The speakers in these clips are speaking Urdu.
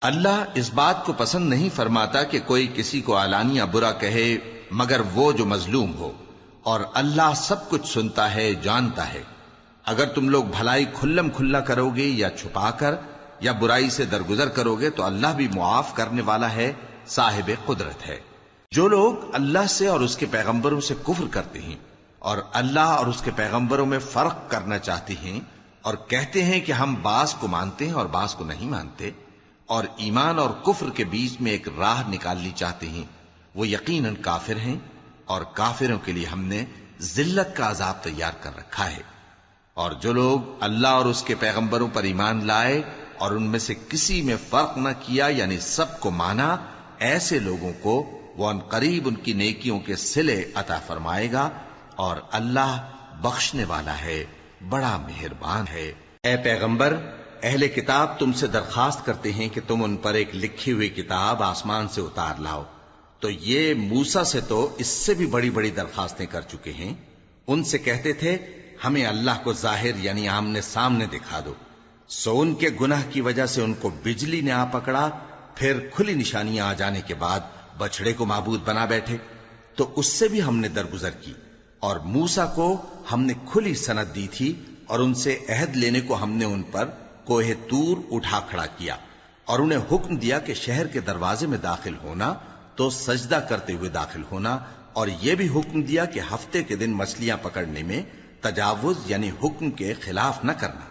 اللہ اس بات کو پسند نہیں فرماتا کہ کوئی کسی کو علانیہ برا کہے مگر وہ جو مظلوم ہو، اور اللہ سب کچھ سنتا ہے، جانتا ہے۔ اگر تم لوگ بھلائی کھلم کھلا کرو گے یا چھپا کر یا برائی سے درگزر کرو گے تو اللہ بھی معاف کرنے والا ہے، صاحب قدرت ہے۔ جو لوگ اللہ سے اور اس کے پیغمبروں سے کفر کرتے ہیں اور اللہ اور اس کے پیغمبروں میں فرق کرنا چاہتے ہیں اور کہتے ہیں کہ ہم بعض کو مانتے ہیں اور بعض کو نہیں مانتے، اور ایمان اور کفر کے بیچ میں ایک راہ نکالنی چاہتے ہیں، وہ یقیناً کافر ہیں، اور کافروں کے لیے ہم نے ذلت کا عذاب تیار کر رکھا ہے۔ اور جو لوگ اللہ اور اس کے پیغمبروں پر ایمان لائے اور ان میں سے کسی میں فرق نہ کیا، یعنی سب کو مانا، ایسے لوگوں کو وہ ان قریب ان کی نیکیوں کے صلے عطا فرمائے گا، اور اللہ بخشنے والا ہے، بڑا مہربان ہے۔ اے پیغمبر، اہل کتاب تم سے درخواست کرتے ہیں کہ تم ان پر ایک لکھی ہوئی کتاب آسمان سے اتار لاؤ، تو یہ موسیٰ سے تو اس سے بھی بڑی بڑی درخواستیں کر چکے ہیں۔ ان سے کہتے تھے ہمیں اللہ کو ظاہر یعنی آمنے سامنے دکھا دو، سو ان کے گناہ کی وجہ سے ان کو بجلی نے آ پکڑا، پھر کھلی نشانیاں آ جانے کے بعد بچڑے کو معبود بنا بیٹھے، تو اس سے بھی ہم نے درگزر کی۔ اور موسیٰ کو ہم نے کھلی سند دی تھی، اور ان سے عہد لینے کو ہم نے ان پر کوہ طور اٹھا کھڑا کیا، اور انہیں حکم دیا کہ شہر کے دروازے میں داخل ہونا تو سجدہ کرتے ہوئے داخل ہونا، اور یہ بھی حکم دیا کہ ہفتے کے دن مچھلیاں پکڑنے میں تجاوز یعنی حکم کے خلاف نہ کرنا۔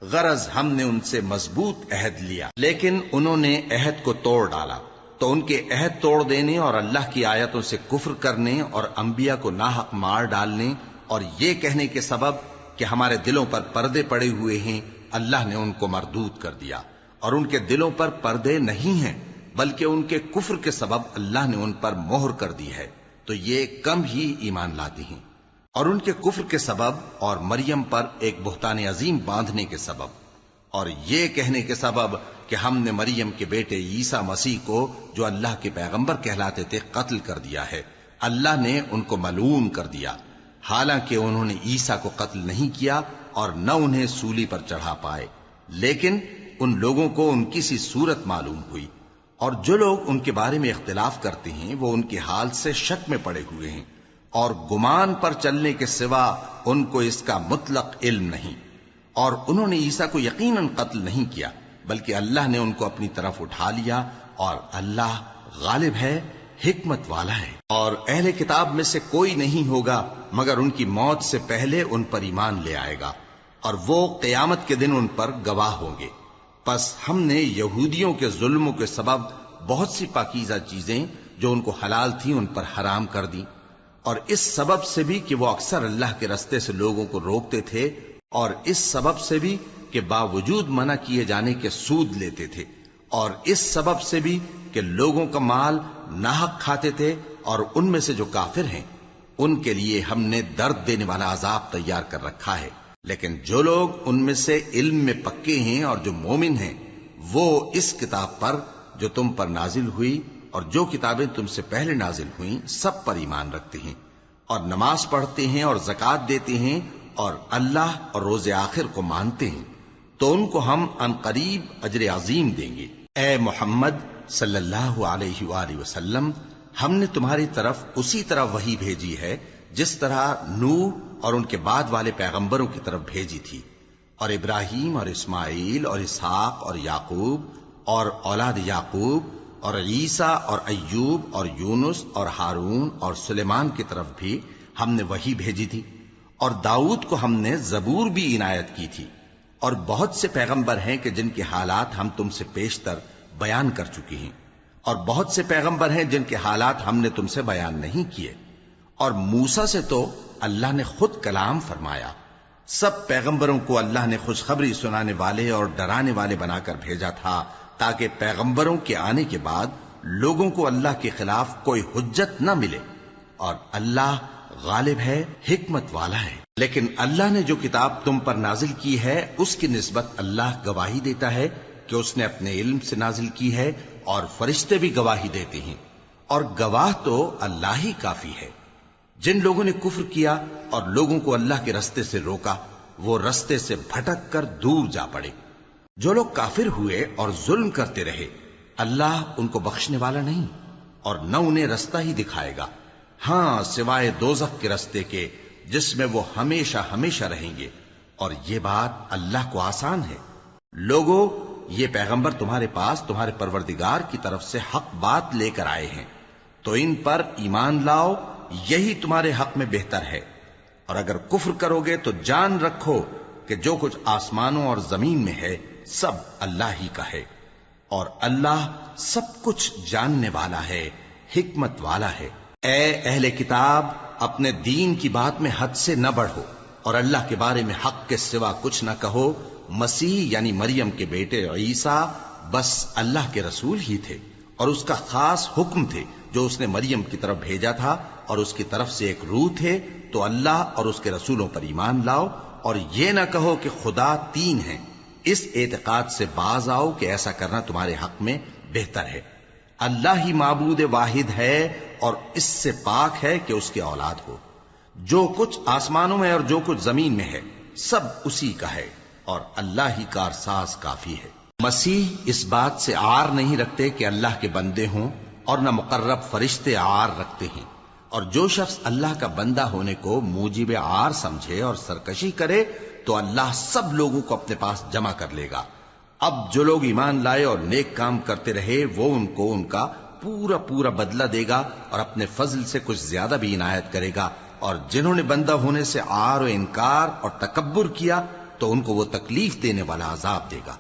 غرض ہم نے ان سے مضبوط عہد لیا، لیکن انہوں نے عہد کو توڑ ڈالا، تو ان کے عہد توڑ دینے اور اللہ کی آیتوں سے کفر کرنے اور انبیاء کو ناحق مار ڈالنے اور یہ کہنے کے سبب کہ ہمارے دلوں پر پردے پڑے ہوئے ہیں، اللہ نے ان کو مردود کر دیا۔ اور ان کے دلوں پر پردے نہیں ہیں، بلکہ ان کے کفر کے سبب اللہ نے ان پر مہر کر دی ہے، تو یہ کم ہی ایمان لاتے ہیں۔ اور ان کے کفر کے سبب اور مریم پر ایک بہتان عظیم باندھنے کے سبب اور یہ کہنے کے سبب کہ ہم نے مریم کے بیٹے عیسیٰ مسیح کو جو اللہ کے پیغمبر کہلاتے تھے قتل کر دیا ہے، اللہ نے ان کو ملعون کر دیا، حالانکہ انہوں نے عیسیٰ کو قتل نہیں کیا اور نہ انہیں سولی پر چڑھا پائے، لیکن ان لوگوں کو ان کی سی صورت معلوم ہوئی۔ اور جو لوگ ان کے بارے میں اختلاف کرتے ہیں وہ ان کے حال سے شک میں پڑے ہوئے ہیں، اور گمان پر چلنے کے سوا ان کو اس کا مطلق علم نہیں۔ اور انہوں نے عیسیٰ کو یقیناً قتل نہیں کیا، بلکہ اللہ نے ان کو اپنی طرف اٹھا لیا، اور اللہ غالب ہے، حکمت والا ہے۔ اور اہل کتاب میں سے کوئی نہیں ہوگا مگر ان کی موت سے پہلے ان پر ایمان لے آئے گا، اور وہ قیامت کے دن ان پر گواہ ہوں گے۔ پس ہم نے یہودیوں کے ظلموں کے سبب بہت سی پاکیزہ چیزیں جو ان کو حلال تھیں ان پر حرام کر دیں، اور اس سبب سے بھی کہ وہ اکثر اللہ کے رستے سے لوگوں کو روکتے تھے، اور اس سبب سے بھی کہ باوجود منع کیے جانے کے سود لیتے تھے، اور اس سبب سے بھی کہ لوگوں کا مال ناحق کھاتے تھے، اور ان میں سے جو کافر ہیں ان کے لیے ہم نے درد دینے والا عذاب تیار کر رکھا ہے۔ لیکن جو لوگ ان میں سے علم میں پکے ہیں اور جو مومن ہیں وہ اس کتاب پر جو تم پر نازل ہوئی اور جو کتابیں تم سے پہلے نازل ہوئیں سب پر ایمان رکھتے ہیں، اور نماز پڑھتے ہیں اور زکوٰۃ دیتے ہیں اور اللہ اور روز آخر کو مانتے ہیں، تو ان کو ہم ان قریب اجر عظیم دیں گے۔ اے محمد صلی اللہ علیہ وآلہ وسلم، ہم نے تمہاری طرف اسی طرح وحی بھیجی ہے جس طرح نوح اور ان کے بعد والے پیغمبروں کی طرف بھیجی تھی، اور ابراہیم اور اسماعیل اور اسحاق اور یعقوب اور اولاد یعقوب اور عیسیٰ اور ایوب اور یونس اور ہارون اور سلیمان کی طرف بھی ہم نے وحی بھیجی تھی، اور داؤد کو ہم نے زبور بھی عنایت کی تھی، اور بہت سے پیغمبر ہیں کہ جن کے حالات ہم تم سے پیشتر بیان کر چکے ہیں، اور بہت سے پیغمبر ہیں جن کے حالات ہم نے تم سے بیان نہیں کیے۔ اور موسیٰ سے تو اللہ نے خود کلام فرمایا۔ سب پیغمبروں کو اللہ نے خوشخبری سنانے والے اور ڈرانے والے بنا کر بھیجا تھا، تاکہ پیغمبروں کے آنے کے بعد لوگوں کو اللہ کے خلاف کوئی حجت نہ ملے، اور اللہ غالب ہے، حکمت والا ہے۔ لیکن اللہ نے جو کتاب تم پر نازل کی ہے اس کی نسبت اللہ گواہی دیتا ہے کہ اس نے اپنے علم سے نازل کی ہے، اور فرشتے بھی گواہی دیتے ہیں، اور گواہ تو اللہ ہی کافی ہے۔ جن لوگوں نے کفر کیا اور لوگوں کو اللہ کے رستے سے روکا وہ رستے سے بھٹک کر دور جا پڑے۔ جو لوگ کافر ہوئے اور ظلم کرتے رہے اللہ ان کو بخشنے والا نہیں اور نہ انہیں رستہ ہی دکھائے گا، ہاں سوائے دوزخ کے رستے کے جس میں وہ ہمیشہ ہمیشہ رہیں گے، اور یہ بات اللہ کو آسان ہے۔ لوگو، یہ پیغمبر تمہارے پاس تمہارے پروردگار کی طرف سے حق بات لے کر آئے ہیں، تو ان پر ایمان لاؤ، یہی تمہارے حق میں بہتر ہے، اور اگر کفر کرو گے تو جان رکھو کہ جو کچھ آسمانوں اور زمین میں ہے سب اللہ ہی کا ہے، اور اللہ سب کچھ جاننے والا ہے، حکمت والا ہے۔ اے اہل کتاب، اپنے دین کی بات میں حد سے نہ بڑھو، اور اللہ کے بارے میں حق کے سوا کچھ نہ کہو۔ مسیح یعنی مریم کے بیٹے عیسیٰ بس اللہ کے رسول ہی تھے، اور اس کا خاص حکم تھے جو اس نے مریم کی طرف بھیجا تھا، اور اس کی طرف سے ایک روح تھے۔ تو اللہ اور اس کے رسولوں پر ایمان لاؤ، اور یہ نہ کہو کہ خدا تین ہیں، اس اعتقاد سے باز آؤ کہ ایسا کرنا تمہارے حق میں بہتر ہے۔ اللہ ہی معبود واحد ہے، اور اس سے پاک ہے کہ اس کی اولاد ہو۔ جو کچھ آسمانوں میں اور جو کچھ زمین میں ہے سب اسی کا ہے، اور اللہ ہی کارساز کافی ہے۔ مسیح اس بات سے عار نہیں رکھتے کہ اللہ کے بندے ہوں، اور نہ مقرب فرشتے عار رکھتے ہیں، اور جو شخص اللہ کا بندہ ہونے کو موجب عار سمجھے اور سرکشی کرے تو اللہ سب لوگوں کو اپنے پاس جمع کر لے گا۔ اب جو لوگ ایمان لائے اور نیک کام کرتے رہے وہ ان کو ان کا پورا پورا بدلہ دے گا، اور اپنے فضل سے کچھ زیادہ بھی عنایت کرے گا، اور جنہوں نے بندہ ہونے سے عار و انکار اور تکبر کیا تو ان کو وہ تکلیف دینے والا عذاب دے گا،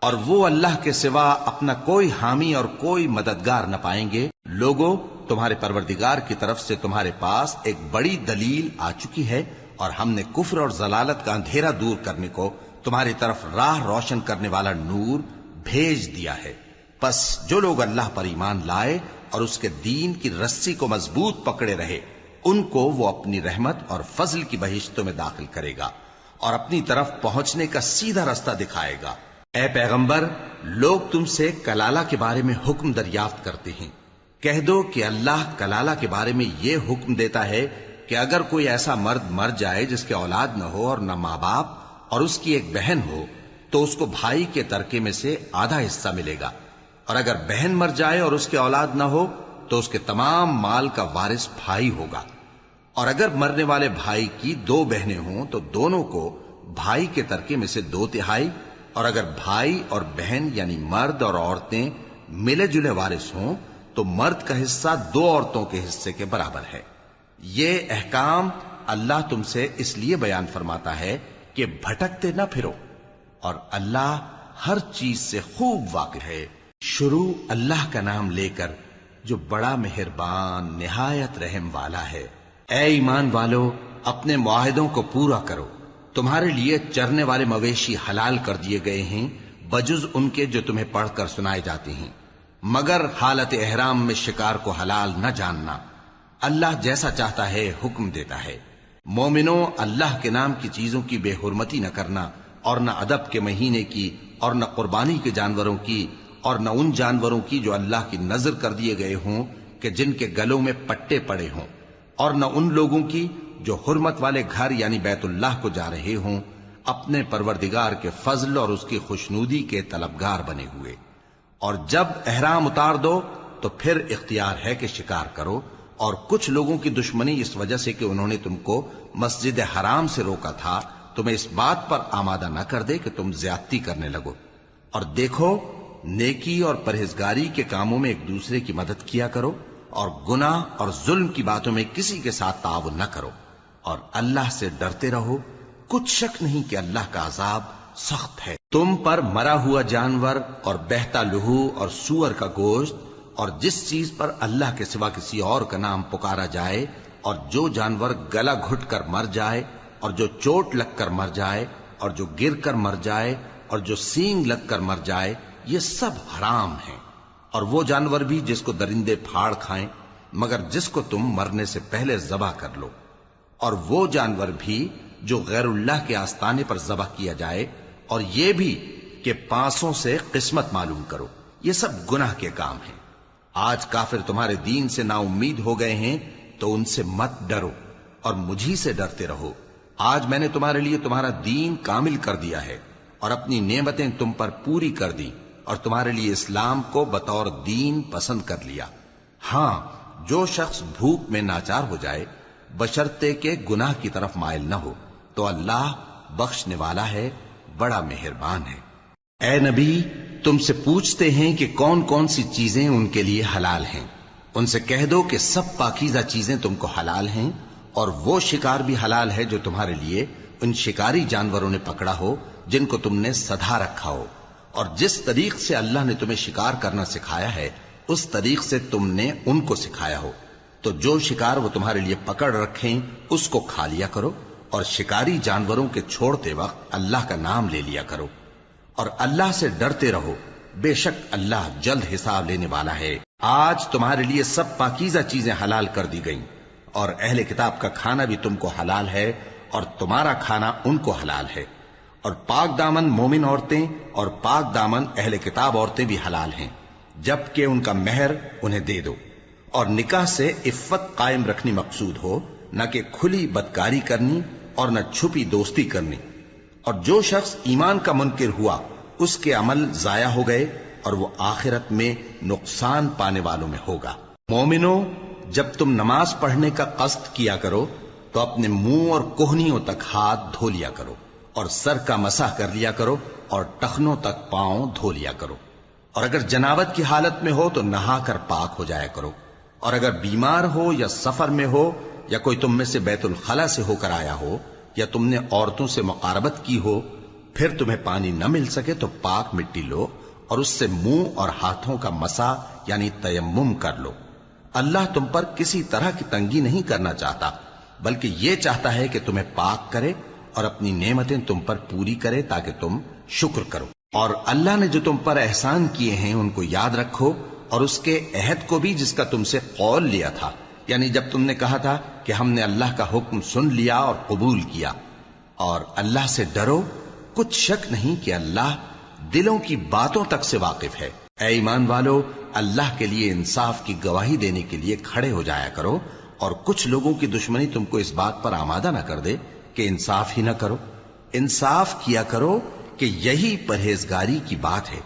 اور وہ اللہ کے سوا اپنا کوئی حامی اور کوئی مددگار نہ پائیں گے۔ لوگو، تمہارے پروردگار کی طرف سے تمہارے پاس ایک بڑی دلیل آ چکی ہے، اور ہم نے کفر اور ضلالت کا اندھیرا دور کرنے کو تمہاری طرف راہ روشن کرنے والا نور بھیج دیا ہے۔ پس جو لوگ اللہ پر ایمان لائے اور اس کے دین کی رسی کو مضبوط پکڑے رہے ان کو وہ اپنی رحمت اور فضل کی بہشتوں میں داخل کرے گا، اور اپنی طرف پہنچنے کا سیدھا رستہ دکھائے گا۔ اے پیغمبر، لوگ تم سے کلالہ کے بارے میں حکم دریافت کرتے ہیں، کہہ دو کہ اللہ کلالہ کے بارے میں یہ حکم دیتا ہے کہ اگر کوئی ایسا مرد مر جائے جس کے اولاد نہ ہو اور نہ ماں باپ اور اس کی ایک بہن ہو تو اس کو بھائی کے ترکے میں سے آدھا حصہ ملے گا، اور اگر بہن مر جائے اور اس کے اولاد نہ ہو تو اس کے تمام مال کا وارث بھائی ہوگا، اور اگر مرنے والے بھائی کی دو بہنیں ہوں تو دونوں کو بھائی کے ترکے میں سے 2/3، اور اگر بھائی اور بہن یعنی مرد اور عورتیں ملے جلے وارث ہوں تو مرد کا حصہ 2 عورتوں کے حصے کے برابر ہے۔ یہ احکام اللہ تم سے اس لیے بیان فرماتا ہے کہ بھٹکتے نہ پھرو، اور اللہ ہر چیز سے خوب واقف ہے۔ شروع اللہ کا نام لے کر جو بڑا مہربان نہایت رحم والا ہے۔ اے ایمان والو، اپنے معاہدوں کو پورا کرو۔ تمہارے لیے چرنے والے مویشی حلال کر دیے گئے ہیں بجز ان کے جو تمہیں پڑھ کر سنائے جاتے ہیں، مگر حالت احرام میں شکار کو حلال نہ جاننا۔ اللہ جیسا چاہتا ہے حکم دیتا ہے۔ مومنوں، اللہ کے نام کی چیزوں کی بے حرمتی نہ کرنا، اور نہ ادب کے مہینے کی، اور نہ قربانی کے جانوروں کی، اور نہ ان جانوروں کی جو اللہ کی نذر کر دیے گئے ہوں کہ جن کے گلوں میں پٹے پڑے ہوں، اور نہ ان لوگوں کی جو حرمت والے گھر یعنی بیت اللہ کو جا رہے ہوں اپنے پروردگار کے فضل اور اس کی خوشنودی کے طلبگار بنے ہوئے۔ اور جب احرام اتار دو تو پھر اختیار ہے کہ شکار کرو، اور کچھ لوگوں کی دشمنی اس وجہ سے کہ انہوں نے تم کو مسجد حرام سے روکا تھا تمہیں اس بات پر آمادہ نہ کر دے کہ تم زیادتی کرنے لگو۔ اور دیکھو، نیکی اور پرہیزگاری کے کاموں میں ایک دوسرے کی مدد کیا کرو، اور گناہ اور ظلم کی باتوں میں کسی کے ساتھ تعاون نہ کرو، اور اللہ سے ڈرتے رہو۔ کچھ شک نہیں کہ اللہ کا عذاب سخت ہے۔ تم پر مرا ہوا جانور اور بہتا لہو اور سور کا گوشت اور جس چیز پر اللہ کے سوا کسی اور کا نام پکارا جائے، اور جو جانور گلا گھٹ کر مر جائے، اور جو چوٹ لگ کر مر جائے، اور جو گر کر مر جائے، اور جو سینگ لگ کر مر جائے، یہ سب حرام ہیں۔ اور وہ جانور بھی جس کو درندے پھاڑ کھائیں، مگر جس کو تم مرنے سے پہلے ذبح کر لو، اور وہ جانور بھی جو غیر اللہ کے آستانے پر ذبح کیا جائے، اور یہ بھی کہ پانسوں سے قسمت معلوم کرو، یہ سب گناہ کے کام ہیں۔ آج کافر تمہارے دین سے نا امید ہو گئے ہیں تو ان سے مت ڈرو اور مجھی سے ڈرتے رہو۔ آج میں نے تمہارے لیے تمہارا دین کامل کر دیا ہے، اور اپنی نعمتیں تم پر پوری کر دی اور تمہارے لیے اسلام کو بطور دین پسند کر لیا۔ ہاں، جو شخص بھوک میں ناچار ہو جائے بشرطے کہ گناہ کی طرف مائل نہ ہو تو اللہ بخشنے والا ہے، بڑا مہربان ہے۔ اے نبی، تم سے پوچھتے ہیں کہ کون کون سی چیزیں ان کے لیے حلال ہیں۔ ان سے کہہ دو کہ سب پاکیزہ چیزیں تم کو حلال ہیں، اور وہ شکار بھی حلال ہے جو تمہارے لیے ان شکاری جانوروں نے پکڑا ہو جن کو تم نے سدھا رکھا ہو، اور جس طریق سے اللہ نے تمہیں شکار کرنا سکھایا ہے اس طریق سے تم نے ان کو سکھایا ہو۔ تو جو شکار وہ تمہارے لیے پکڑ رکھیں اس کو کھا لیا کرو، اور شکاری جانوروں کے چھوڑتے وقت اللہ کا نام لے لیا کرو، اور اللہ سے ڈرتے رہو، بے شک اللہ جلد حساب لینے والا ہے۔ آج تمہارے لیے سب پاکیزہ چیزیں حلال کر دی گئیں، اور اہل کتاب کا کھانا بھی تم کو حلال ہے اور تمہارا کھانا ان کو حلال ہے، اور پاک دامن مومن عورتیں اور پاک دامن اہل کتاب عورتیں بھی حلال ہیں، جبکہ ان کا مہر انہیں دے دو، اور نکاح سے عفت قائم رکھنی مقصود ہو، نہ کہ کھلی بدکاری کرنی اور نہ چھپی دوستی کرنی۔ اور جو شخص ایمان کا منکر ہوا اس کے عمل ضائع ہو گئے اور وہ آخرت میں نقصان پانے والوں میں ہوگا۔ مومنو، جب تم نماز پڑھنے کا قصد کیا کرو تو اپنے منہ اور کوہنیوں تک ہاتھ دھو لیا کرو، اور سر کا مسح کر لیا کرو، اور ٹخنوں تک پاؤں دھو لیا کرو، اور اگر جنابت کی حالت میں ہو تو نہا کر پاک ہو جایا کرو، اور اگر بیمار ہو یا سفر میں ہو یا کوئی تم میں سے بیت الخلا سے ہو کر آیا ہو یا تم نے عورتوں سے مقاربت کی ہو، پھر تمہیں پانی نہ مل سکے تو پاک مٹی لو اور اس سے منہ اور ہاتھوں کا مسح یعنی تیمم کر لو۔ اللہ تم پر کسی طرح کی تنگی نہیں کرنا چاہتا، بلکہ یہ چاہتا ہے کہ تمہیں پاک کرے اور اپنی نعمتیں تم پر پوری کرے تاکہ تم شکر کرو۔ اور اللہ نے جو تم پر احسان کیے ہیں ان کو یاد رکھو، اور اس کے عہد کو بھی جس کا تم سے قول لیا تھا، یعنی جب تم نے کہا تھا کہ ہم نے اللہ کا حکم سن لیا اور قبول کیا۔ اور اللہ سے ڈرو، کچھ شک نہیں کہ اللہ دلوں کی باتوں تک سے واقف ہے۔ اے ایمان والو، اللہ کے لیے انصاف کی گواہی دینے کے لیے کھڑے ہو جایا کرو، اور کچھ لوگوں کی دشمنی تم کو اس بات پر آمادہ نہ کر دے کہ انصاف ہی نہ کرو۔ انصاف کیا کرو کہ یہی پرہیزگاری کی بات ہے،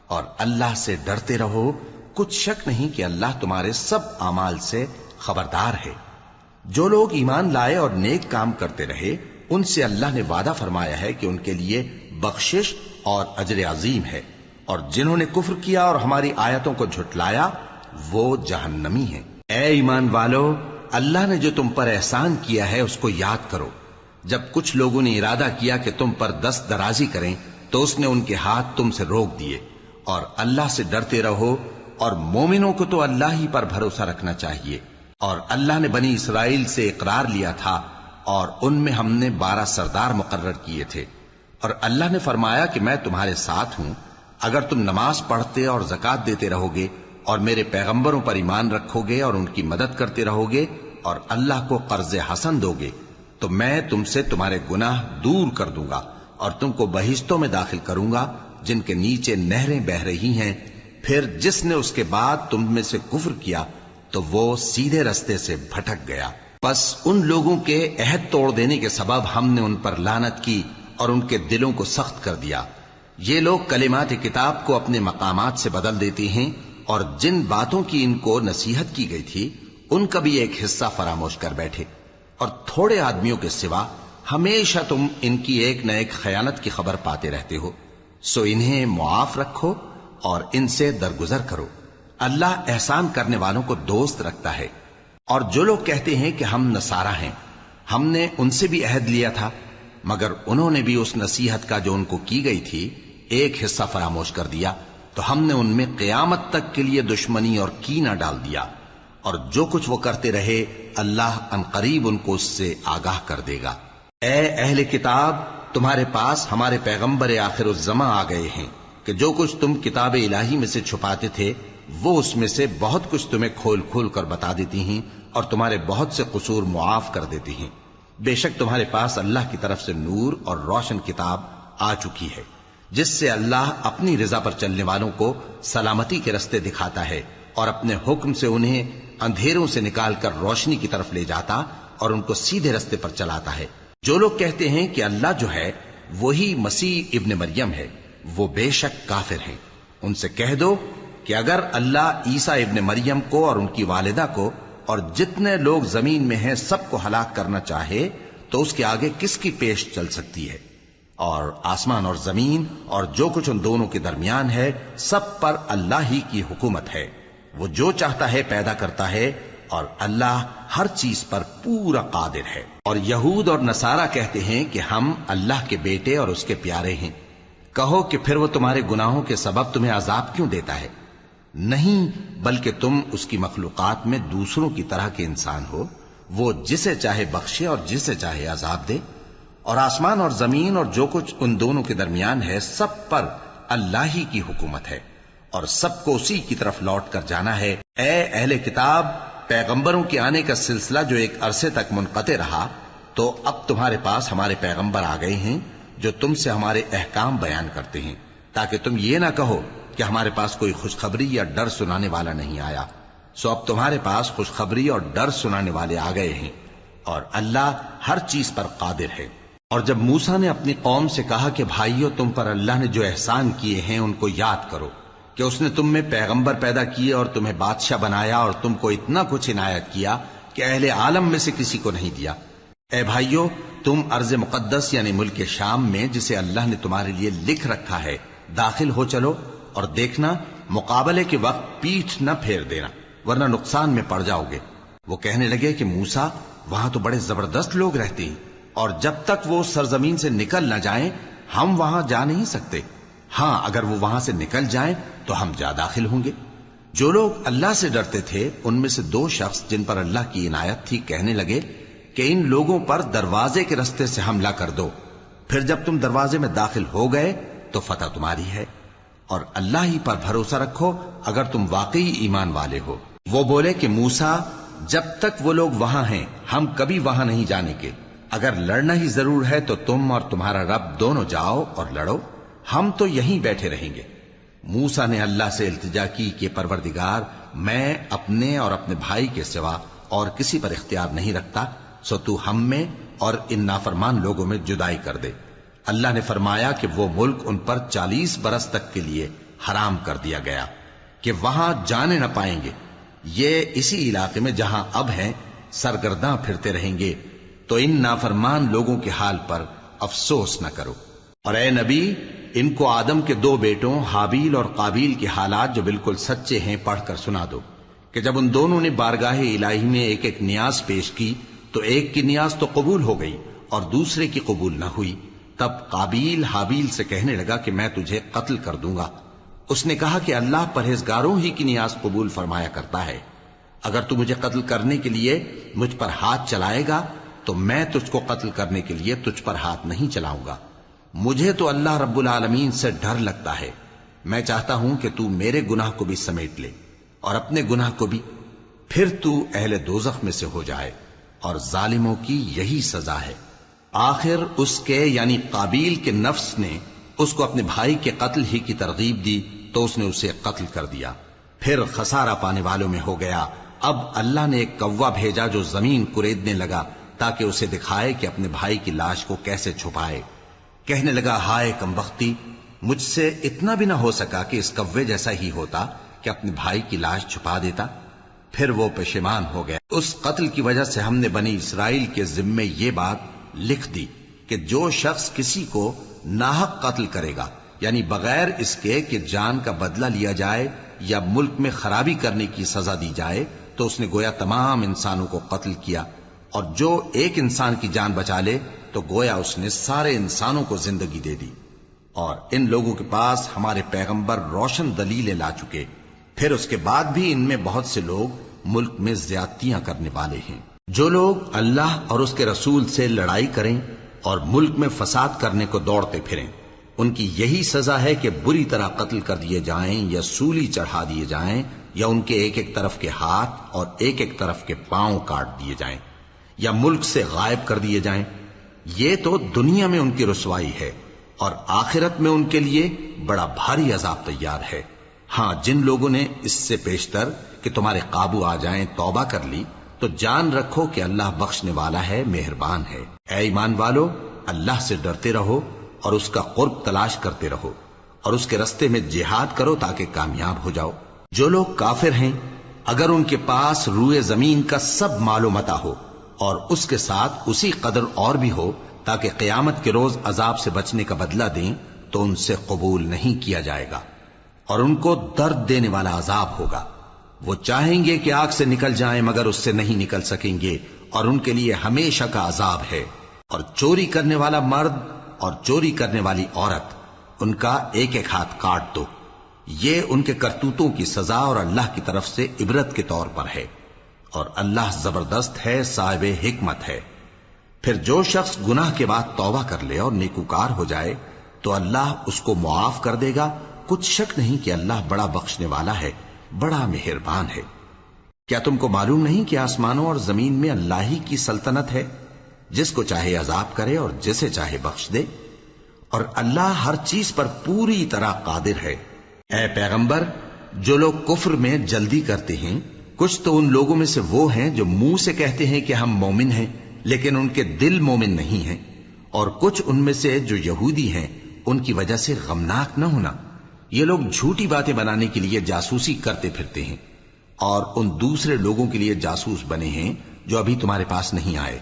اور اللہ سے ڈرتے رہو، کچھ شک نہیں کہ اللہ تمہارے سب اعمال سے خبردار ہے۔ جو لوگ ایمان لائے اور نیک کام کرتے رہے ان سے اللہ نے وعدہ فرمایا ہے کہ ان کے لیے بخشش اور اجر عظیم ہے، اور جنہوں نے کفر کیا اور ہماری آیتوں کو جھٹلایا وہ جہنمی ہیں۔ اے ایمان والو، اللہ نے جو تم پر احسان کیا ہے اس کو یاد کرو۔ جب کچھ لوگوں نے ارادہ کیا کہ تم پر دست درازی کریں تو اس نے ان کے ہاتھ تم سے روک دیے، اور اللہ سے ڈرتے رہو، اور مومنوں کو تو اللہ ہی پر بھروسہ رکھنا چاہیے۔ اور اللہ نے بنی اسرائیل سے اقرار لیا تھا اور ان میں ہم نے 12 سردار مقرر کیے تھے، اور اللہ نے فرمایا کہ میں تمہارے ساتھ ہوں اگر تم نماز پڑھتے اور زکوٰۃ دیتے رہو گے اور میرے پیغمبروں پر ایمان رکھو گے اور ان کی مدد کرتے رہو گے اور اللہ کو قرض حسن دو گے تو میں تم سے تمہارے گناہ دور کر دوں گا اور تم کو بہشتوں میں داخل کروں گا جن کے نیچے نہریں بہ رہی ہیں۔ پھر جس نے اس کے بعد تم میں سے کفر کیا تو وہ سیدھے رستے سے بھٹک گیا۔ پس ان لوگوں کے عہد توڑ دینے کے سبب ہم نے ان پر لعنت کی اور ان کے دلوں کو سخت کر دیا۔ یہ لوگ کلمات کتاب کو اپنے مقامات سے بدل دیتے ہیں، اور جن باتوں کی ان کو نصیحت کی گئی تھی ان کا بھی ایک حصہ فراموش کر بیٹھے، اور تھوڑے آدمیوں کے سوا ہمیشہ تم ان کی ایک نہ ایک خیانت کی خبر پاتے رہتے ہو، سو انہیں معاف رکھو اور ان سے درگزر کرو۔ اللہ احسان کرنے والوں کو دوست رکھتا ہے۔ اور جو لوگ کہتے ہیں کہ ہم نصارہ ہیں، ہم نے ان سے بھی عہد لیا تھا، مگر انہوں نے بھی اس نصیحت کا جو ان کو کی گئی تھی ایک حصہ فراموش کر دیا، تو ہم نے ان میں قیامت تک کے لیے دشمنی اور کینہ ڈال دیا، اور جو کچھ وہ کرتے رہے اللہ عنقریب ان کو اس سے آگاہ کر دے گا۔ اے اہل کتاب، تمہارے پاس ہمارے پیغمبر آخر الزماں آ گئے ہیں کہ جو کچھ تم کتاب الہی میں سے چھپاتے تھے وہ اس میں سے بہت کچھ تمہیں کھول کھول کر بتا دیتی ہیں اور تمہارے بہت سے قصور معاف کر دیتی ہیں۔ بے شک تمہارے پاس اللہ کی طرف سے نور اور روشن کتاب آ چکی ہے، جس سے اللہ اپنی رضا پر چلنے والوں کو سلامتی کے رستے دکھاتا ہے اور اپنے حکم سے انہیں اندھیروں سے نکال کر روشنی کی طرف لے جاتا اور ان کو سیدھے رستے پر چلاتا ہے۔ جو لوگ کہتے ہیں کہ اللہ جو ہے وہی مسیح ابن مریم ہے، وہ بے شک کافر ہیں۔ ان سے کہہ دو کہ اگر اللہ عیسیٰ ابن مریم کو اور ان کی والدہ کو اور جتنے لوگ زمین میں ہیں سب کو ہلاک کرنا چاہے تو اس کے آگے کس کی پیش چل سکتی ہے؟ اور آسمان اور زمین اور جو کچھ ان دونوں کے درمیان ہے سب پر اللہ ہی کی حکومت ہے۔ وہ جو چاہتا ہے پیدا کرتا ہے، اور اللہ ہر چیز پر پورا قادر ہے۔ اور یہود اور نصارہ کہتے ہیں کہ ہم اللہ کے بیٹے اور اس کے پیارے ہیں۔ کہو کہ پھر وہ تمہارے گناہوں کے سبب تمہیں عذاب کیوں دیتا ہے؟ نہیں، بلکہ تم اس کی مخلوقات میں دوسروں کی طرح کے انسان ہو۔ وہ جسے چاہے بخشے اور جسے چاہے عذاب دے۔ اور آسمان اور زمین اور جو کچھ ان دونوں کے درمیان ہے سب پر اللہ ہی کی حکومت ہے، اور سب کو اسی کی طرف لوٹ کر جانا ہے۔ اے اہل کتاب، پیغمبروں کے آنے کا سلسلہ جو ایک عرصے تک منقطع رہا، تو اب تمہارے پاس ہمارے پیغمبر آ گئے ہیں جو تم سے ہمارے احکام بیان کرتے ہیں، تاکہ تم یہ نہ کہو کہ ہمارے پاس کوئی خوشخبری یا ڈر سنانے والا نہیں آیا۔ سو اب تمہارے پاس خوشخبری اور ڈر سنانے والے آ گئے ہیں، اور اللہ ہر چیز پر قادر ہے۔ اور جب موسیٰ نے اپنی قوم سے کہا کہ بھائیو، تم پر اللہ نے جو احسان کیے ہیں ان کو یاد کرو، کہ اس نے تم میں پیغمبر پیدا کیے اور تمہیں بادشاہ بنایا اور تم کو اتنا کچھ عنایت کیا کہ اہل عالم میں سے کسی کو نہیں دیا۔ اے بھائیو، تم ارض مقدس یعنی ملک شام میں، جسے اللہ نے تمہارے لیے لکھ رکھا ہے، داخل ہو چلو، اور دیکھنا مقابلے کے وقت پیٹھ نہ پھیر دینا، ورنہ نقصان میں پڑ جاؤ گے۔ وہ کہنے لگے کہ موسیٰ، وہاں تو بڑے زبردست لوگ رہتے ہیں، اور جب تک وہ سرزمین سے نکل نہ جائیں ہم وہاں جا نہیں سکتے۔ ہاں، اگر وہ وہاں سے نکل جائیں تو ہم جا داخل ہوں گے۔ جو لوگ اللہ سے ڈرتے تھے ان میں سے دو شخص جن پر اللہ کی عنایت تھی کہنے لگے کہ ان لوگوں پر دروازے کے رستے سے حملہ کر دو، پھر جب تم دروازے میں داخل ہو گئے تو فتح تمہاری ہے، اور اللہ ہی پر بھروسہ رکھو اگر تم واقعی ایمان والے ہو۔ وہ بولے کہ موسیٰ، جب تک وہ لوگ وہاں ہیں ہم کبھی وہاں نہیں جانے کے، اگر لڑنا ہی ضرور ہے تو تم اور تمہارا رب دونوں جاؤ اور لڑو، ہم تو یہیں بیٹھے رہیں گے۔ موسیٰ نے اللہ سے التجا کی کہ پروردگار، میں اپنے اور اپنے بھائی کے سوا اور کسی پر اختیار نہیں رکھتا، سو تو ہم میں اور ان نافرمان لوگوں میں جدائی کر دے۔ اللہ نے فرمایا کہ وہ ملک ان پر 40 برس تک کے لیے حرام کر دیا گیا کہ وہاں جانے نہ پائیں گے۔ یہ اسی علاقے میں جہاں اب ہیں سرگرداں پھرتے رہیں گے، تو ان نافرمان لوگوں کے حال پر افسوس نہ کرو۔ اور اے نبی، ان کو آدم کے 2 بیٹوں حابیل اور قابیل کے حالات جو بالکل سچے ہیں پڑھ کر سنا دو، کہ جب ان دونوں نے بارگاہ الہی میں ایک ایک نیاز پیش کی تو ایک کی نیاز تو قبول ہو گئی اور دوسرے کی قبول نہ ہوئی۔ تب قابیل حابیل سے کہنے لگا کہ میں تجھے قتل کر دوں گا۔ اس نے کہا کہ اللہ پرہیزگاروں ہی کی نیاز قبول فرمایا کرتا ہے، اگر تو مجھے قتل کرنے کے لیے مجھ پر ہاتھ چلائے گا تو میں تجھ کو قتل کرنے کے لیے تجھ پر ہاتھ نہیں چلاؤں گا۔ مجھے تو اللہ رب العالمین سے ڈر لگتا ہے، میں چاہتا ہوں کہ تو میرے گناہ کو بھی سمیٹ لے اور اپنے گناہ کو بھی، پھر تو اہل دوزخ میں سے ہو جائے، اور ظالموں کی یہی سزا ہے۔ آخر اس کے یعنی قابیل کے نفس نے اس کو اپنے بھائی کے قتل ہی کی ترغیب دی تو اس نے اسے قتل کر دیا، پھر خسارہ پانے والوں میں ہو گیا۔ اب اللہ نے ایک کوا بھیجا جو زمین کریدنے لگا تاکہ اسے دکھائے کہ اپنے بھائی کی لاش کو کیسے چھپائے۔ کہنے لگا، ہائے کمبختی، مجھ سے اتنا بھی نہ ہو سکا کہ اس کوے جیسا ہی ہوتا کہ اپنے بھائی کی لاش چھپا دیتا۔ پھر وہ پشیمان ہو گیا۔ اس قتل کی وجہ سے ہم نے بنی اسرائیل کے ذمے یہ بات لکھ دی کہ جو شخص کسی کو ناحق قتل کرے گا، یعنی بغیر اس کے کہ جان کا بدلہ لیا جائے یا ملک میں خرابی کرنے کی سزا دی جائے، تو اس نے گویا تمام انسانوں کو قتل کیا، اور جو ایک انسان کی جان بچا لے تو گویا اس نے سارے انسانوں کو زندگی دے دی۔ اور ان لوگوں کے پاس ہمارے پیغمبر روشن دلیلیں لا چکے، پھر اس کے بعد بھی ان میں بہت سے لوگ ملک میں زیادتیاں کرنے والے ہیں۔ جو لوگ اللہ اور اس کے رسول سے لڑائی کریں اور ملک میں فساد کرنے کو دوڑتے پھریں، ان کی یہی سزا ہے کہ بری طرح قتل کر دیے جائیں یا سولی چڑھا دیے جائیں، یا ان کے ایک ایک طرف کے ہاتھ اور ایک ایک طرف کے پاؤں کاٹ دیے جائیں، یا ملک سے غائب کر دیے جائیں۔ یہ تو دنیا میں ان کی رسوائی ہے، اور آخرت میں ان کے لیے بڑا بھاری عذاب تیار ہے۔ ہاں، جن لوگوں نے اس سے پیشتر کہ تمہارے قابو آ جائیں توبہ کر لی تو جان رکھو کہ اللہ بخشنے والا ہے، مہربان ہے۔ اے ایمان والو، اللہ سے ڈرتے رہو اور اس کا قرب تلاش کرتے رہو اور اس کے رستے میں جہاد کرو تاکہ کامیاب ہو جاؤ۔ جو لوگ کافر ہیں اگر ان کے پاس روئے زمین کا سب مال و متاع ہو اور اس کے ساتھ اسی قدر اور بھی ہو تاکہ قیامت کے روز عذاب سے بچنے کا بدلہ دیں تو ان سے قبول نہیں کیا جائے گا، اور ان کو درد دینے والا عذاب ہوگا۔ وہ چاہیں گے کہ آگ سے نکل جائیں مگر اس سے نہیں نکل سکیں گے، اور ان کے لیے ہمیشہ کا عذاب ہے۔ اور چوری کرنے والا مرد اور چوری کرنے والی عورت، ان کا ایک ایک ہاتھ کاٹ دو۔ یہ ان کے کرتوتوں کی سزا اور اللہ کی طرف سے عبرت کے طور پر ہے، اور اللہ زبردست ہے، صاحب حکمت ہے۔ پھر جو شخص گناہ کے بعد توبہ کر لے اور نیکوکار ہو جائے تو اللہ اس کو معاف کر دے گا۔ کچھ شک نہیں کہ اللہ بڑا بخشنے والا ہے، بڑا مہربان ہے۔ کیا تم کو معلوم نہیں کہ آسمانوں اور زمین میں اللہ ہی کی سلطنت ہے، جس کو چاہے عذاب کرے اور جسے چاہے بخش دے، اور اللہ ہر چیز پر پوری طرح قادر ہے۔ اے پیغمبر، جو لوگ کفر میں جلدی کرتے ہیں، کچھ تو ان لوگوں میں سے وہ ہیں جو منہ سے کہتے ہیں کہ ہم مومن ہیں لیکن ان کے دل مومن نہیں ہیں، اور کچھ ان میں سے جو یہودی ہیں، ان کی وجہ سے غمناک نہ ہونا۔ یہ لوگ جھوٹی باتیں بنانے کے لیے جاسوسی کرتے پھرتے ہیں، اور ان دوسرے لوگوں کے لیے جاسوس بنے ہیں جو ابھی تمہارے پاس نہیں آئے۔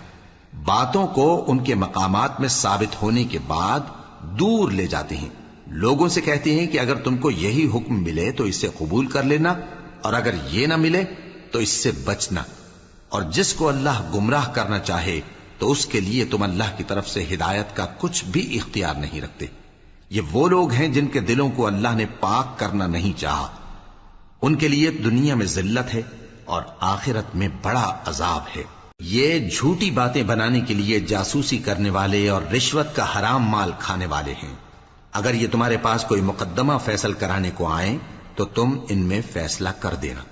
باتوں کو ان کے مقامات میں ثابت ہونے کے بعد دور لے جاتے ہیں، لوگوں سے کہتے ہیں کہ اگر تم کو یہی حکم ملے تو اسے قبول کر لینا، اور اگر یہ نہ ملے تو اس سے بچنا، اور جس کو اللہ گمراہ کرنا چاہے تو اس کے لیے تم اللہ کی طرف سے ہدایت کا کچھ بھی اختیار نہیں رکھتے۔ یہ وہ لوگ ہیں جن کے دلوں کو اللہ نے پاک کرنا نہیں چاہا، ان کے لیے دنیا میں ذلت ہے اور آخرت میں بڑا عذاب ہے۔ یہ جھوٹی باتیں بنانے کے لیے جاسوسی کرنے والے اور رشوت کا حرام مال کھانے والے ہیں۔ اگر یہ تمہارے پاس کوئی مقدمہ فیصل کرانے کو آئیں تو تم ان میں فیصلہ کر دینا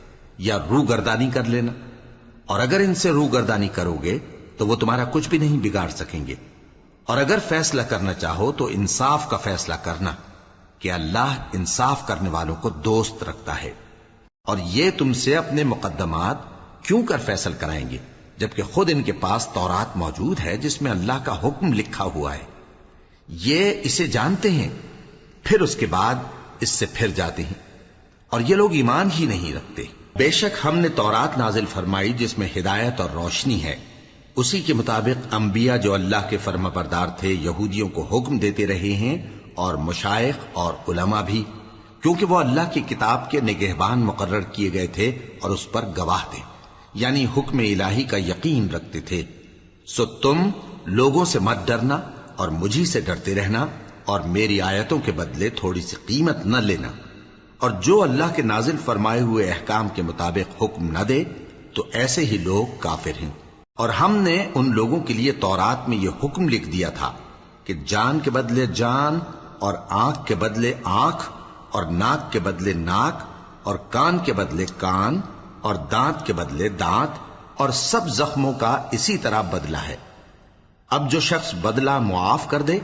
یا روگردانی کر لینا، اور اگر ان سے روگردانی کرو گے تو وہ تمہارا کچھ بھی نہیں بگاڑ سکیں گے۔ اور اگر فیصلہ کرنا چاہو تو انصاف کا فیصلہ کرنا، کہ اللہ انصاف کرنے والوں کو دوست رکھتا ہے۔ اور یہ تم سے اپنے مقدمات کیوں کر فیصل کرائیں گے جبکہ خود ان کے پاس تورات موجود ہے جس میں اللہ کا حکم لکھا ہوا ہے۔ یہ اسے جانتے ہیں، پھر اس کے بعد اس سے پھر جاتے ہیں، اور یہ لوگ ایمان ہی نہیں رکھتے۔ بے شک ہم نے تورات نازل فرمائی جس میں ہدایت اور روشنی ہے، اسی کے مطابق انبیاء جو اللہ کے فرما بردار تھے یہودیوں کو حکم دیتے رہے ہیں، اور مشائخ اور علماء بھی، کیونکہ وہ اللہ کی کتاب کے نگہبان مقرر کیے گئے تھے اور اس پر گواہ تھے، یعنی حکم الہی کا یقین رکھتے تھے۔ سو تم لوگوں سے مت ڈرنا اور مجھی سے ڈرتے رہنا، اور میری آیتوں کے بدلے تھوڑی سی قیمت نہ لینا، اور جو اللہ کے نازل فرمائے ہوئے احکام کے مطابق حکم نہ دے تو ایسے ہی لوگ کافر ہیں۔ اور ہم نے ان لوگوں کے لیے تورات میں یہ حکم لکھ دیا تھا کہ جان کے بدلے جان، اور آنکھ کے بدلے آنکھ، اور ناک کے بدلے ناک، اور کان کے بدلے کان، اور دانت کے بدلے دانت، اور سب زخموں کا اسی طرح بدلہ ہے۔ اب جو شخص بدلہ معاف کر دے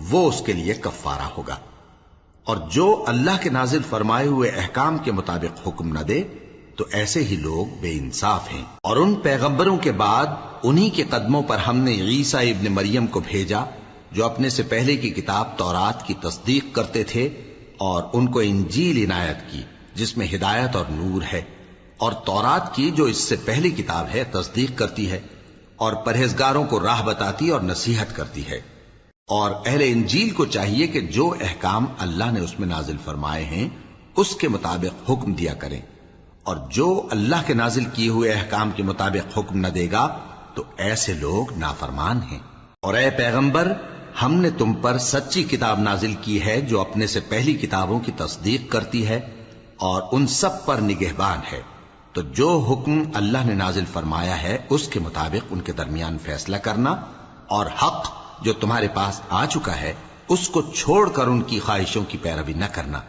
وہ اس کے لیے کفارہ ہوگا، اور جو اللہ کے نازل فرمائے ہوئے احکام کے مطابق حکم نہ دے تو ایسے ہی لوگ بے انصاف ہیں۔ اور ان پیغمبروں کے بعد انہی کے قدموں پر ہم نے عیسیٰ ابن مریم کو بھیجا جو اپنے سے پہلے کی کتاب تورات کی تصدیق کرتے تھے، اور ان کو انجیل عنایت کی جس میں ہدایت اور نور ہے، اور تورات کی جو اس سے پہلی کتاب ہے تصدیق کرتی ہے، اور پرہیزگاروں کو راہ بتاتی اور نصیحت کرتی ہے۔ اور اہل انجیل کو چاہیے کہ جو احکام اللہ نے اس میں نازل فرمائے ہیں اس کے مطابق حکم دیا کریں، اور جو اللہ کے نازل کیے ہوئے احکام کے مطابق حکم نہ دے گا تو ایسے لوگ نافرمان ہیں۔ اور اے پیغمبر، ہم نے تم پر سچی کتاب نازل کی ہے جو اپنے سے پہلی کتابوں کی تصدیق کرتی ہے اور ان سب پر نگہبان ہے، تو جو حکم اللہ نے نازل فرمایا ہے اس کے مطابق ان کے درمیان فیصلہ کرنا، اور حق جو تمہارے پاس آ چکا ہے اس کو چھوڑ کر ان کی خواہشوں کی پیروی نہ کرنا۔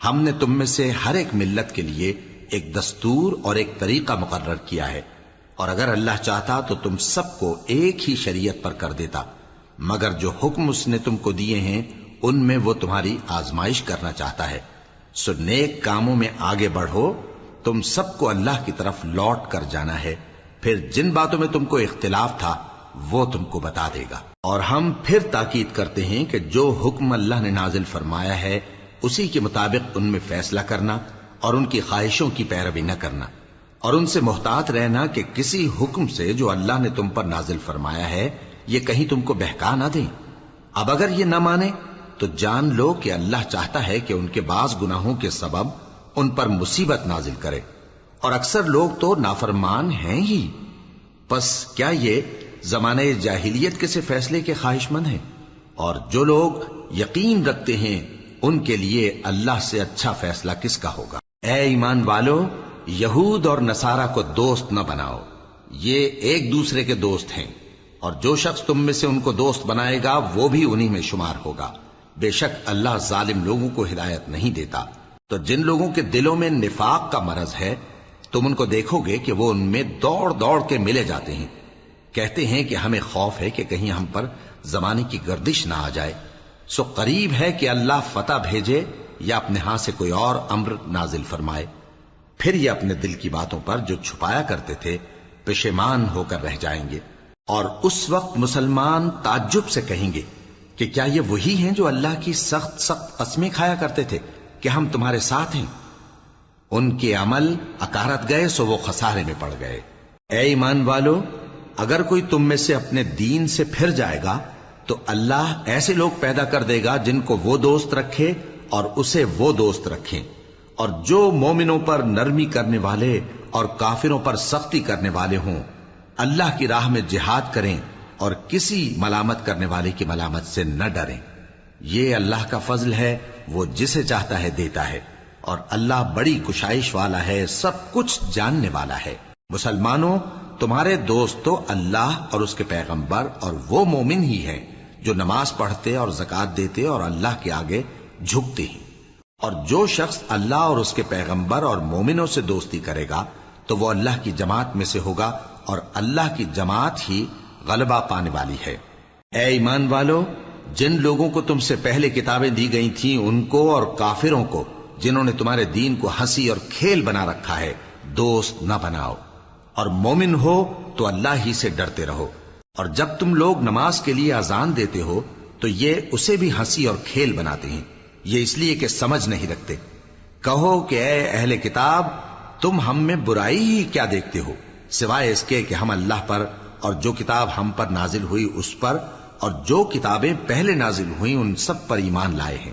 ہم نے تم میں سے ہر ایک ملت کے لیے ایک دستور اور ایک طریقہ مقرر کیا ہے، اور اگر اللہ چاہتا تو تم سب کو ایک ہی شریعت پر کر دیتا، مگر جو حکم اس نے تم کو دیے ہیں ان میں وہ تمہاری آزمائش کرنا چاہتا ہے۔ سو نیک کاموں میں آگے بڑھو، تم سب کو اللہ کی طرف لوٹ کر جانا ہے، پھر جن باتوں میں تم کو اختلاف تھا وہ تم کو بتا دے گا۔ اور ہم پھر تاکید کرتے ہیں کہ جو حکم اللہ نے نازل فرمایا ہے اسی کے مطابق ان میں فیصلہ کرنا اور ان کی خواہشوں کی پیروی نہ کرنا، اور ان سے محتاط رہنا کہ کسی حکم سے جو اللہ نے تم پر نازل فرمایا ہے یہ کہیں تم کو بہکا نہ دیں۔ اب اگر یہ نہ مانے تو جان لو کہ اللہ چاہتا ہے کہ ان کے بعض گناہوں کے سبب ان پر مصیبت نازل کرے، اور اکثر لوگ تو نافرمان ہیں ہی۔ پس کیا یہ زمانہ جاہلیت کے سے فیصلے کے خواہش مند ہیں؟ اور جو لوگ یقین رکھتے ہیں ان کے لیے اللہ سے اچھا فیصلہ کس کا ہوگا؟ اے ایمان والو، یہود اور نصارہ کو دوست نہ بناؤ، یہ ایک دوسرے کے دوست ہیں، اور جو شخص تم میں سے ان کو دوست بنائے گا وہ بھی انہی میں شمار ہوگا۔ بے شک اللہ ظالم لوگوں کو ہدایت نہیں دیتا۔ تو جن لوگوں کے دلوں میں نفاق کا مرض ہے تم ان کو دیکھو گے کہ وہ ان میں دوڑ دوڑ کے ملے جاتے ہیں، کہتے ہیں کہ ہمیں خوف ہے کہ کہیں ہم پر زمانے کی گردش نہ آ جائے، سو قریب ہے کہ اللہ فتح بھیجے یا اپنے ہاں سے کوئی اور امر نازل فرمائے، پھر یہ اپنے دل کی باتوں پر جو چھپایا کرتے تھے پشیمان ہو کر رہ جائیں گے۔ اور اس وقت مسلمان تعجب سے کہیں گے کہ کیا یہ وہی ہیں جو اللہ کی سخت سخت قسمیں کھایا کرتے تھے کہ ہم تمہارے ساتھ ہیں؟ ان کے عمل اکارت گئے سو وہ خسارے میں پڑ گئے۔ اے ایمان والو، اگر کوئی تم میں سے اپنے دین سے پھر جائے گا تو اللہ ایسے لوگ پیدا کر دے گا جن کو وہ دوست رکھے اور اسے وہ دوست رکھیں، اور جو مومنوں پر نرمی کرنے والے اور کافروں پر سختی کرنے والے ہوں، اللہ کی راہ میں جہاد کریں اور کسی ملامت کرنے والے کی ملامت سے نہ ڈریں۔ یہ اللہ کا فضل ہے، وہ جسے چاہتا ہے دیتا ہے، اور اللہ بڑی کشائش والا ہے، سب کچھ جاننے والا ہے۔ مسلمانوں، تمہارے دوست تو اللہ اور اس کے پیغمبر اور وہ مومن ہی ہیں جو نماز پڑھتے اور زکوٰۃ دیتے اور اللہ کے آگے جھکتے ہیں۔ اور جو شخص اللہ اور اس کے پیغمبر اور مومنوں سے دوستی کرے گا تو وہ اللہ کی جماعت میں سے ہوگا، اور اللہ کی جماعت ہی غلبہ پانے والی ہے۔ اے ایمان والو، جن لوگوں کو تم سے پہلے کتابیں دی گئی تھیں ان کو اور کافروں کو جنہوں نے تمہارے دین کو ہنسی اور کھیل بنا رکھا ہے دوست نہ بناؤ، اور مومن ہو تو اللہ ہی سے ڈرتے رہو۔ اور جب تم لوگ نماز کے لیے اذان دیتے ہو تو یہ اسے بھی ہنسی اور کھیل بناتے ہیں، یہ اس لیے کہ سمجھ نہیں رکھتے۔ کہو کہ اے اہل کتاب، تم ہم میں برائی ہی کیا دیکھتے ہو، سوائے اس کے کہ ہم اللہ پر اور جو کتاب ہم پر نازل ہوئی اس پر اور جو کتابیں پہلے نازل ہوئیں ان سب پر ایمان لائے ہیں،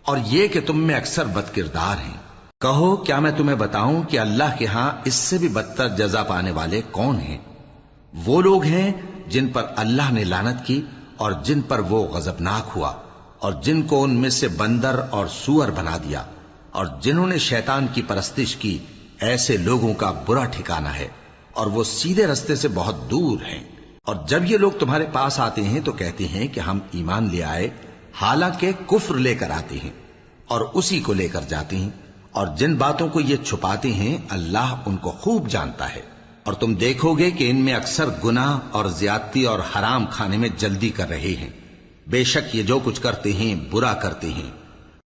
اور یہ کہ تم میں اکثر بد کردار ہیں۔ کہو کیا میں تمہیں بتاؤں کہ اللہ کے ہاں اس سے بھی بدتر جزا پانے والے کون ہیں؟ وہ لوگ ہیں جن پر اللہ نے لعنت کی اور جن پر وہ غضبناک ہوا، اور جن کو ان میں سے بندر اور سور بنا دیا، اور جنہوں نے شیطان کی پرستش کی، ایسے لوگوں کا برا ٹھکانہ ہے، اور وہ سیدھے رستے سے بہت دور ہیں۔ اور جب یہ لوگ تمہارے پاس آتے ہیں تو کہتے ہیں کہ ہم ایمان لے آئے، حالانکہ کفر لے کر آتے ہیں اور اسی کو لے کر جاتے ہیں، اور جن باتوں کو یہ چھپاتے ہیں اللہ ان کو خوب جانتا ہے۔ اور تم دیکھو گے کہ ان میں اکثر گناہ اور زیادتی اور حرام کھانے میں جلدی کر رہے ہیں، بے شک یہ جو کچھ کرتے ہیں برا کرتے ہیں۔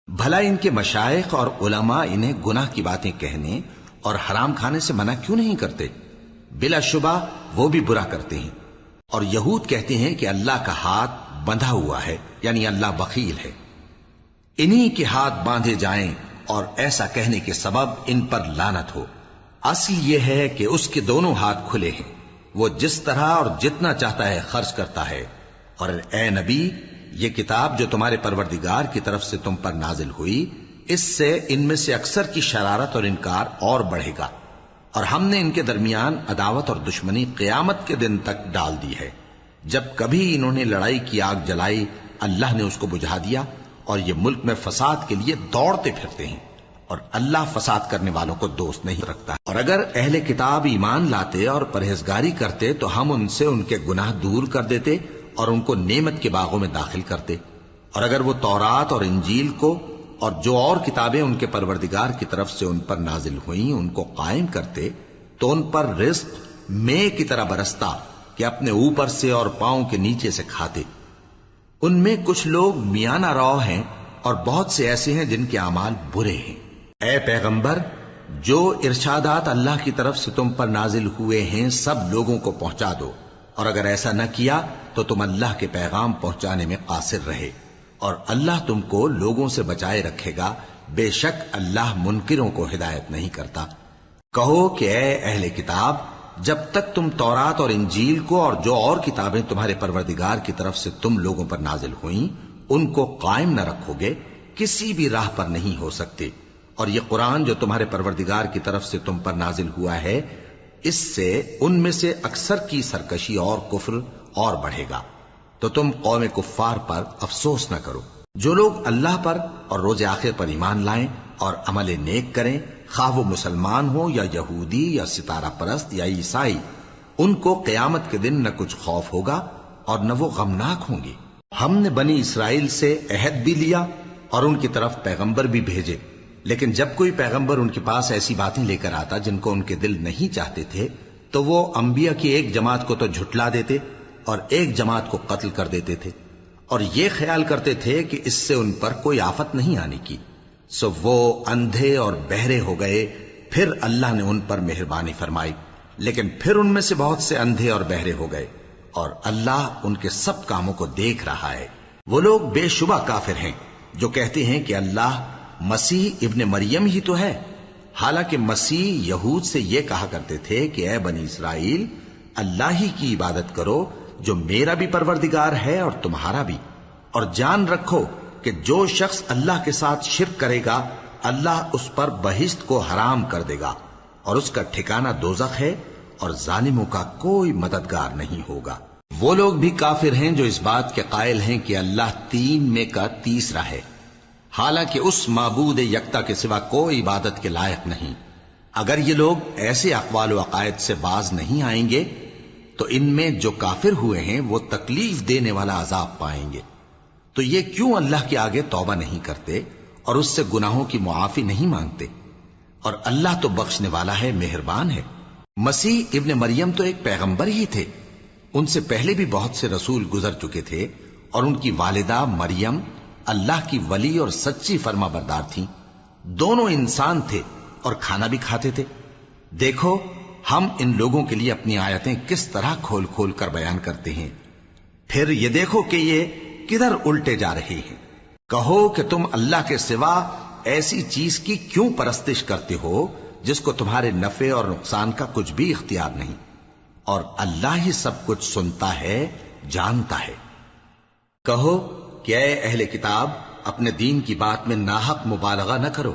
بھلا ان کے مشائخ اور علماء انہیں گناہ کی باتیں کہنے اور حرام کھانے سے منع کیوں نہیں کرتے؟ بلا شبہ وہ بھی برا کرتے ہیں۔ اور یہود کہتے ہیں کہ اللہ کا ہاتھ بندھا ہوا ہے، یعنی اللہ بخیل ہے، انہی کے ہاتھ باندھے جائیں، اور ایسا کہنے کے سبب ان پر لعنت ہو۔ اصل یہ ہے کہ اس کے دونوں ہاتھ کھلے ہیں، وہ جس طرح اور جتنا چاہتا ہے خرچ کرتا ہے۔ اور اے نبی، یہ کتاب جو تمہارے پروردگار کی طرف سے تم پر نازل ہوئی، اس سے ان میں سے اکثر کی شرارت اور انکار اور بڑھے گا، اور ہم نے ان کے درمیان عداوت اور دشمنی قیامت کے دن تک ڈال دی ہے۔ جب کبھی انہوں نے لڑائی کی آگ جلائی اللہ نے اس کو بجھا دیا، اور یہ ملک میں فساد کے لیے دوڑتے پھرتے ہیں، اور اللہ فساد کرنے والوں کو دوست نہیں رکھتا۔ اور اگر اہل کتاب ایمان لاتے اور پرہیزگاری کرتے تو ہم ان سے ان کے گناہ دور کر دیتے اور ان کو نعمت کے باغوں میں داخل کرتے۔ اور اگر وہ تورات اور انجیل کو اور جو اور کتابیں ان کے پروردگار کی طرف سے ان پر نازل ہوئیں ان کو قائم کرتے تو ان پر رزق مے کی طرح برستا کہ اپنے اوپر سے اور پاؤں کے نیچے سے کھاتے۔ ان میں کچھ لوگ میانہ رو ہیں اور بہت سے ایسے ہیں جن کے اعمال برے ہیں۔ اے پیغمبر، جو ارشادات اللہ کی طرف سے تم پر نازل ہوئے ہیں سب لوگوں کو پہنچا دو، اور اگر ایسا نہ کیا تو تم اللہ کے پیغام پہنچانے میں قاصر رہے، اور اللہ تم کو لوگوں سے بچائے رکھے گا، بے شک اللہ منکروں کو ہدایت نہیں کرتا۔ کہو کہ اے اہل کتاب، جب تک تم تورات اور انجیل کو اور جو اور کتابیں تمہارے پروردگار کی طرف سے تم لوگوں پر نازل ہوئیں ان کو قائم نہ رکھو گے، کسی بھی راہ پر نہیں ہو سکتے۔ اور یہ قرآن جو تمہارے پروردگار کی طرف سے تم پر نازل ہوا ہے، اس سے ان میں سے اکثر کی سرکشی اور کفر اور بڑھے گا، تو تم قوم کفار پر افسوس نہ کرو۔ جو لوگ اللہ پر اور روز آخر پر ایمان لائیں اور عمل نیک کریں، خواہ وہ مسلمان ہو یا یہودی یا ستارہ پرست یا عیسائی، ان کو قیامت کے دن نہ کچھ خوف ہوگا اور نہ وہ غمناک ہوں گے۔ ہم نے بنی اسرائیل سے عہد بھی لیا اور ان کی طرف پیغمبر بھی بھیجے، لیکن جب کوئی پیغمبر ان کے پاس ایسی باتیں لے کر آتا جن کو ان کے دل نہیں چاہتے تھے تو وہ انبیاء کی ایک جماعت کو تو جھٹلا دیتے اور ایک جماعت کو قتل کر دیتے تھے، اور یہ خیال کرتے تھے کہ اس سے ان پر کوئی آفت نہیں آنے کی، سو وہ اندھے اور بہرے ہو گئے۔ پھر اللہ نے ان پر مہربانی فرمائی، لیکن پھر ان میں سے بہت سے اندھے اور بہرے ہو گئے، اور اللہ ان کے سب کاموں کو دیکھ رہا ہے۔ وہ لوگ بے شبہ کافر ہیں جو کہتے ہیں کہ اللہ مسیح ابن مریم ہی تو ہے، حالانکہ مسیح یہود سے یہ کہا کرتے تھے کہ اے بنی اسرائیل، اللہ ہی کی عبادت کرو جو میرا بھی پروردگار ہے اور تمہارا بھی، اور جان رکھو کہ جو شخص اللہ کے ساتھ شرک کرے گا اللہ اس پر بہشت کو حرام کر دے گا، اور اس کا ٹھکانہ دوزخ ہے، اور ظالموں کا کوئی مددگار نہیں ہوگا۔ وہ لوگ بھی کافر ہیں جو اس بات کے قائل ہیں کہ اللہ تین میں کا تیسرا ہے، حالانکہ اس معبود یکتا کے سوا کوئی عبادت کے لائق نہیں۔ اگر یہ لوگ ایسے اقوال و عقائد سے باز نہیں آئیں گے تو ان میں جو کافر ہوئے ہیں وہ تکلیف دینے والا عذاب پائیں گے۔ تو یہ کیوں اللہ کے آگے توبہ نہیں کرتے اور اس سے گناہوں کی معافی نہیں مانگتے؟ اور اللہ تو بخشنے والا ہے، مہربان ہے۔ مسیح ابن مریم تو ایک پیغمبر ہی تھے، ان سے پہلے بھی بہت سے رسول گزر چکے تھے، اور ان کی والدہ مریم اللہ کی ولی اور سچی فرما بردار تھیں۔ دونوں انسان تھے اور کھانا بھی کھاتے تھے۔ دیکھو ہم ان لوگوں کے لیے اپنی آیتیں کس طرح کھول کھول کر بیان کرتے ہیں، پھر یہ دیکھو کہ یہ کدھر الٹے جا رہے ہیں۔ کہو کہ تم اللہ کے سوا ایسی چیز کی کیوں پرستش کرتے ہو جس کو تمہارے نفع اور نقصان کا کچھ بھی اختیار نہیں، اور اللہ ہی سب کچھ سنتا ہے، جانتا ہے۔ کہو کہ اے اہل کتاب، اپنے دین کی بات میں ناحق مبالغہ نہ کرو،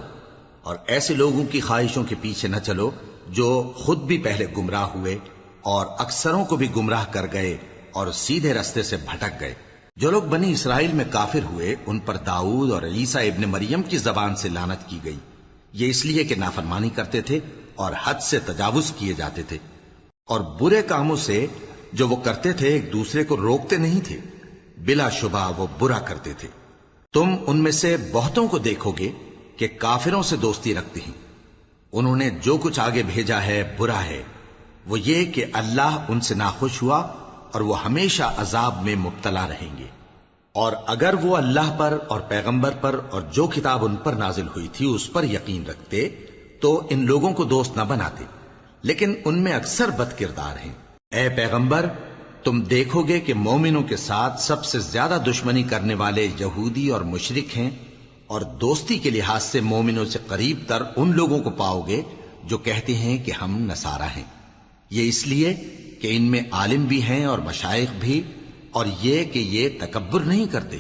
اور ایسے لوگوں کی خواہشوں کے پیچھے نہ چلو جو خود بھی پہلے گمراہ ہوئے اور اکثروں کو بھی گمراہ کر گئے اور سیدھے رستے سے بھٹک گئے۔ جو لوگ بنی اسرائیل میں کافر ہوئے ان پر داؤد اور عیسیٰ ابن مریم کی زبان سے لعنت کی گئی، یہ اس لیے کہ نافرمانی کرتے تھے اور حد سے تجاوز کیے جاتے تھے، اور برے کاموں سے جو وہ کرتے تھے ایک دوسرے کو روکتے نہیں تھے، بلا شبہ وہ برا کرتے تھے۔ تم ان میں سے بہتوں کو دیکھو گے کہ کافروں سے دوستی رکھتے ہیں، انہوں نے جو کچھ آگے بھیجا ہے برا ہے، وہ یہ کہ اللہ ان سے ناخوش ہوا اور وہ ہمیشہ عذاب میں مبتلا رہیں گے۔ اور اگر وہ اللہ پر اور پیغمبر پر اور جو کتاب ان پر نازل ہوئی تھی اس پر یقین رکھتے تو ان لوگوں کو دوست نہ بناتے، لیکن ان میں اکثر بد کردار ہیں۔ اے پیغمبر، تم دیکھو گے کہ مومنوں کے ساتھ سب سے زیادہ دشمنی کرنے والے یہودی اور مشرک ہیں، اور دوستی کے لحاظ سے مومنوں سے قریب تر ان لوگوں کو پاؤ گے جو کہتے ہیں کہ ہم نصارہ ہیں۔ یہ اس لیے کہ ان میں عالم بھی ہیں اور مشائخ بھی، اور یہ کہ یہ تکبر نہیں کرتے